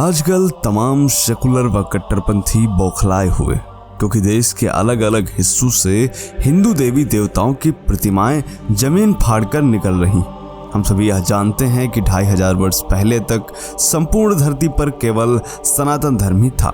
आजकल तमाम सेकुलर व कट्टरपंथी बौखलाए हुए, क्योंकि देश के अलग अलग हिस्सों से हिंदू देवी देवताओं की प्रतिमाएं जमीन फाड़कर निकल रही। हम सभी यह जानते हैं कि 2500 वर्ष पहले तक संपूर्ण धरती पर केवल सनातन धर्म ही था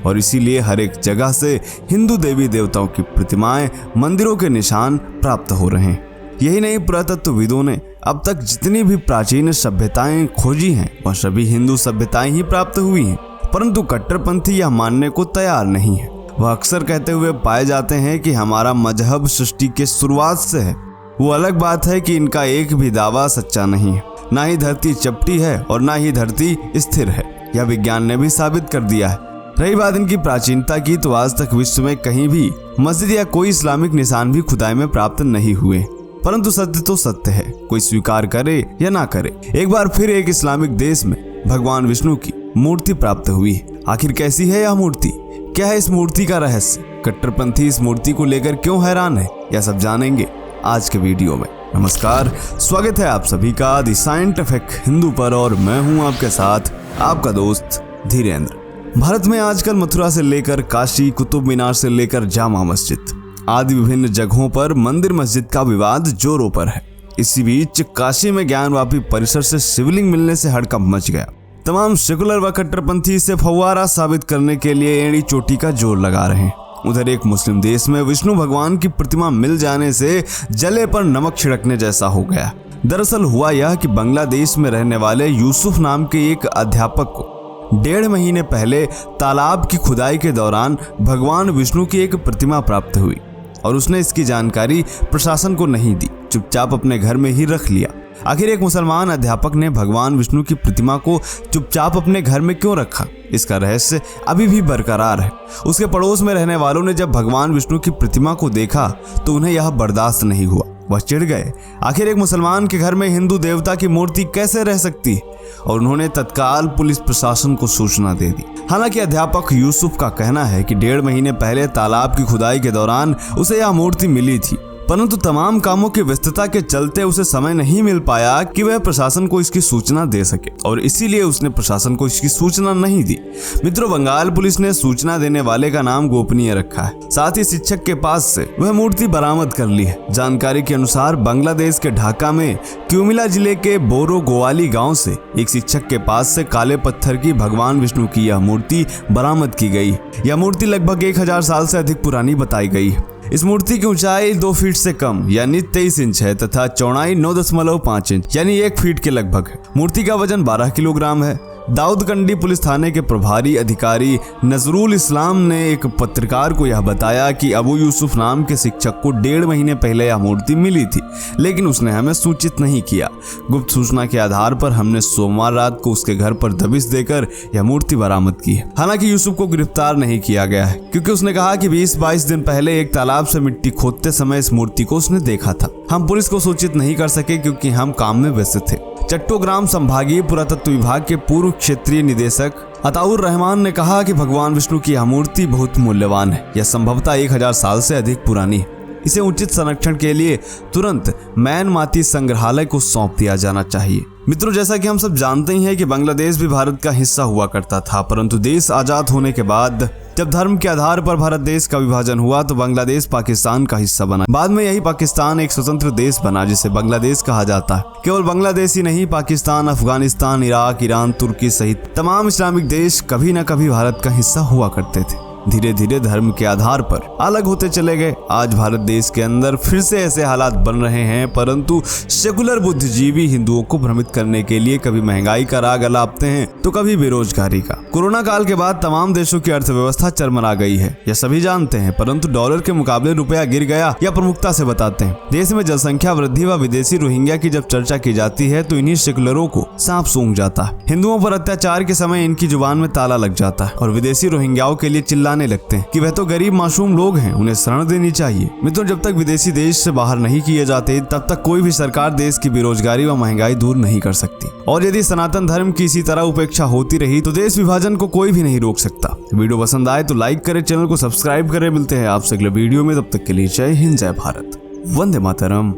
और इसीलिए हर एक जगह से हिंदू देवी देवताओं की प्रतिमाएं, मंदिरों के निशान प्राप्त हो रहे हैं। यही नहीं, पुरातत्वविदों ने अब तक जितनी भी प्राचीन सभ्यताएं खोजी हैं वह सभी हिंदू सभ्यताएं ही प्राप्त हुई हैं, परंतु कट्टरपंथी यह मानने को तैयार नहीं है। वह अक्सर कहते हुए पाए जाते हैं कि हमारा मजहब सृष्टि के शुरुआत से है। वो अलग बात है कि इनका एक भी दावा सच्चा नहीं है। ना ही धरती चपटी है और ना ही धरती स्थिर है, यह विज्ञान ने भी साबित कर दिया है। रही बात इनकी प्राचीनता की, तो आज तक विश्व में कहीं भी मस्जिद या कोई इस्लामिक निशान भी खुदाई में प्राप्त नहीं हुए, परंतु सत्य तो सत्य है, कोई स्वीकार करे या ना करे। एक बार फिर एक इस्लामिक देश में भगवान विष्णु की मूर्ति प्राप्त हुई। आखिर कैसी है यह मूर्ति, क्या है इस मूर्ति का रहस्य, कट्टरपंथी इस मूर्ति को लेकर क्यों हैरान है, यह सब जानेंगे आज के वीडियो में। नमस्कार, स्वागत है आप सभी का द साइंटिफिक हिंदू पर और मैं हूं आपके साथ आपका दोस्त धीरेन्द्र। भारत में आजकल मथुरा से लेकर काशी, कुतुब मीनार से लेकर जामा मस्जिद आदि विभिन्न जगहों पर मंदिर मस्जिद का विवाद जोरों पर है। इसी बीच काशी में ज्ञानवापी परिसर से शिवलिंग मिलने से हड़कंप मच गया। तमाम सेकुलर व कट्टरपंथी इसे फव्वारा साबित करने के लिए एड़ी चोटी का जोर लगा रहे हैं। उधर एक मुस्लिम देश में विष्णु भगवान की प्रतिमा मिल जाने से जले पर नमक छिड़कने जैसा हो गया। दरअसल हुआ यह कि बांग्लादेश में रहने वाले यूसुफ नाम के एक अध्यापक को 1.5 महीने पहले तालाब की खुदाई के दौरान भगवान विष्णु की एक प्रतिमा प्राप्त हुई और उसने इसकी जानकारी प्रशासन को नहीं दी, चुपचाप अपने घर में ही रख लिया। आखिर एक मुसलमान अध्यापक ने भगवान विष्णु की प्रतिमा को चुपचाप अपने घर में क्यों रखा, इसका रहस्य अभी भी बरकरार है। उसके पड़ोस में रहने वालों ने जब भगवान विष्णु की प्रतिमा को देखा तो उन्हें यह बर्दाश्त नहीं हुआ, वह चिढ़ गए। आखिर एक मुसलमान के घर में हिंदू देवता की मूर्ति कैसे रह सकती है, और उन्होंने तत्काल पुलिस प्रशासन को सूचना दे दी। हालांकि अध्यापक यूसुफ का कहना है कि 1.5 महीने पहले तालाब की खुदाई के दौरान उसे यह मूर्ति मिली थी, परंतु तमाम कामों की व्यस्तता के चलते उसे समय नहीं मिल पाया कि वह प्रशासन को इसकी सूचना दे सके और इसीलिए उसने प्रशासन को इसकी सूचना नहीं दी। मित्रों, बंगाल पुलिस ने सूचना देने वाले का नाम गोपनीय रखा है। साथ ही शिक्षक के पास से वह मूर्ति बरामद कर ली है। जानकारी के अनुसार बांग्लादेश के ढाका में क्यूमिला जिले के बोरो गोवाली गाँव से एक शिक्षक के पास से काले पत्थर की भगवान विष्णु की यह मूर्ति बरामद की गई। यह मूर्ति लगभग 1000 साल से अधिक पुरानी बताई गई है। इस मूर्ति की ऊंचाई 2 फीट से कम यानी 23 इंच है तथा चौड़ाई 9.5 इंच यानी 1 फीट के लगभग है। मूर्ति का वजन 12 किलोग्राम है। दाऊदकंडी पुलिस थाने के प्रभारी अधिकारी नजरुल इस्लाम ने एक पत्रकार को यह बताया कि अबू यूसुफ नाम के शिक्षक को 1.5 महीने पहले यह मूर्ति मिली थी, लेकिन उसने हमें सूचित नहीं किया। गुप्त सूचना के आधार पर हमने सोमवार रात को उसके घर पर दबिश देकर यह मूर्ति बरामद की है। हालांकि यूसुफ को गिरफ्तार नहीं किया गया है, क्योंकि उसने कहा कि 20-22 दिन पहले एक तालाब से मिट्टी खोदते समय इस मूर्ति को उसने देखा था। हम पुलिस को सूचित नहीं कर सके क्योंकि हम काम में व्यस्त थे। चट्टोग्राम संभागीय पुरातत्व विभाग के पूर्व क्षेत्रीय निदेशक अताउर रहमान ने कहा कि भगवान विष्णु की यह मूर्ति बहुत मूल्यवान है। यह संभवतः 1000 साल से अधिक पुरानी है। इसे उचित संरक्षण के लिए तुरंत मैनमाती संग्रहालय को सौंप दिया जाना चाहिए। मित्रों, जैसा कि हम सब जानते ही हैं कि बांग्लादेश भी भारत का हिस्सा हुआ करता था, परंतु देश आजाद होने के बाद जब धर्म के आधार पर भारत देश का विभाजन हुआ तो बांग्लादेश पाकिस्तान का हिस्सा बना। बाद में यही पाकिस्तान एक स्वतंत्र देश बना जिसे बांग्लादेश कहा जाता है। केवल बांग्लादेश ही नहीं, पाकिस्तान, अफगानिस्तान, इराक, ईरान, तुर्की सहित तमाम इस्लामिक देश कभी न कभी भारत का हिस्सा हुआ करते थे। धीरे धीरे धर्म के आधार पर अलग होते चले गए। आज भारत देश के अंदर फिर से ऐसे हालात बन रहे हैं, परंतु सेकुलर बुद्धिजीवी हिंदुओं को भ्रमित करने के लिए कभी महंगाई का राग अलापते हैं तो कभी बेरोजगारी का। कोरोना काल के बाद तमाम देशों की अर्थव्यवस्था चरमरा गई है, यह सभी जानते हैं, परंतु डॉलर के मुकाबले रुपया गिर गया यह प्रमुखता से बताते हैं। देश में जनसंख्या वृद्धि व विदेशी रोहिंग्या की जब चर्चा की जाती है तो इन्हीं सेकुलरों को सांप सूंघ जाता है। हिंदुओं पर अत्याचार के समय इनकी जुबान में ताला लग जाता है और विदेशी रोहिंग्याओं के लिए चिल्लाने लगते हैं कि वह तो गरीब मासूम लोग हैं, उन्हें शरण देनी चाहिए। मित्रों, जब तक विदेशी देश से बाहर नहीं किए जाते तब तक कोई भी सरकार देश की बेरोजगारी व महंगाई दूर नहीं कर सकती। और यदि सनातन धर्म की इसी तरह उपेक्षा होती रही तो देश विभाजन को कोई भी नहीं रोक सकता। वीडियो पसंद आए तो लाइक करें, चैनल को सब्सक्राइब करें। मिलते हैं आपसे अगले वीडियो में, तब तक के लिए जय हिंद, जय भारत, वंदे मातरम।